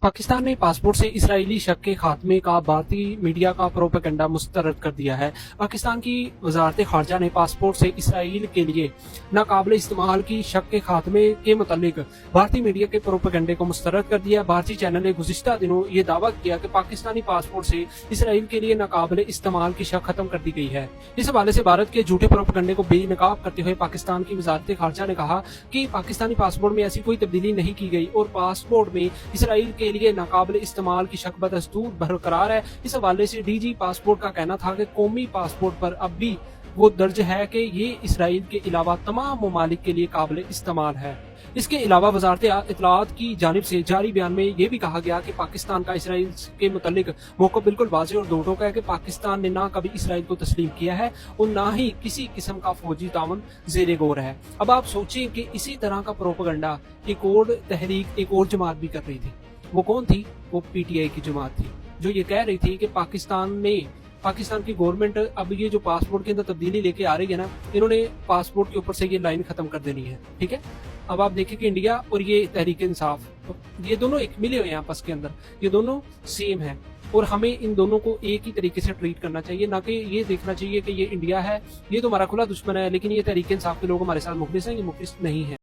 पाकिस्तान ने पासपोर्ट से इसराइली शक के खात्मे का भारतीय मीडिया का प्रोपेगेंडा मुस्तरद कर दिया है। पाकिस्तान की वजारत खारजा ने पासपोर्ट से इसराइल के लिए नाकाबिल इस्तेमाल की शक के खात्मे के मुतालिक भारतीय मीडिया के प्रोपेगेंडे को मुस्तरद कर दिया। भारतीय चैनल ने गुज़िश्ता दिनों ये दावा किया कि पाकिस्तानी पासपोर्ट से इसराइल के लिए नाकाबिल इस्तेमाल की शक खत्म कर दी गई है। इस हवाले से भारत के झूठे प्रोपेगेंडे को बेनकाब करते हुए पाकिस्तान की वजारत खारजा ने कहा कि पाकिस्तानी पासपोर्ट में ऐसी कोई तब्दीली नहीं की गई और पासपोर्ट में इसराइल के लिए नाकाबिल इस्तेमाल की शक बदस्तूर बरकरार है। इस हवाले से डीजी पासपोर्ट का कहना था कि कौमी पासपोर्ट पर अब भी वो दर्ज है कि ये इसराइल के अलावा तमाम ममालिक के लिए काबिल इस्तेमाल है। इसके अलावा वजारत इत्तलाआत की जानिब से जारी बयान में ये भी कहा गया कि पाकिस्तान का इसराइल के मुतालिक मौक़िफ़ बिल्कुल वाज़ेह और दो टोका है कि पाकिस्तान ने ना कभी इसराइल को तस्लीम किया है और ना ही किसी किस्म का फौजी तावन ज़ेरे गौर है। अब आप सोचें कि इसी तरह का प्रोपेगेंडा एक और तहरीक, एक और जमात भी कर रही थी। वो कौन थी? वो पीटीआई की जमात थी, जो ये कह रही थी कि पाकिस्तान की गवर्नमेंट अब ये जो पासपोर्ट के अंदर तब्दीली लेके आ रही है ना, इन्होंने पासपोर्ट के ऊपर से ये लाइन खत्म कर देनी है। ठीक है, अब आप देखें कि इंडिया और ये तहरीक इंसाफ, तो ये दोनों एक मिले हुए हैं आपस के अंदर, ये दोनों सेम है और हमें इन दोनों को एक ही तरीके से ट्रीट करना चाहिए, ना कि ये देखना चाहिए कि ये इंडिया है, ये तो हमारा खुला दुश्मन है, लेकिन ये तहरीक इंसाफ के लोग हमारे साथ मुखलिस हैं, ये मुखलिस नहीं है।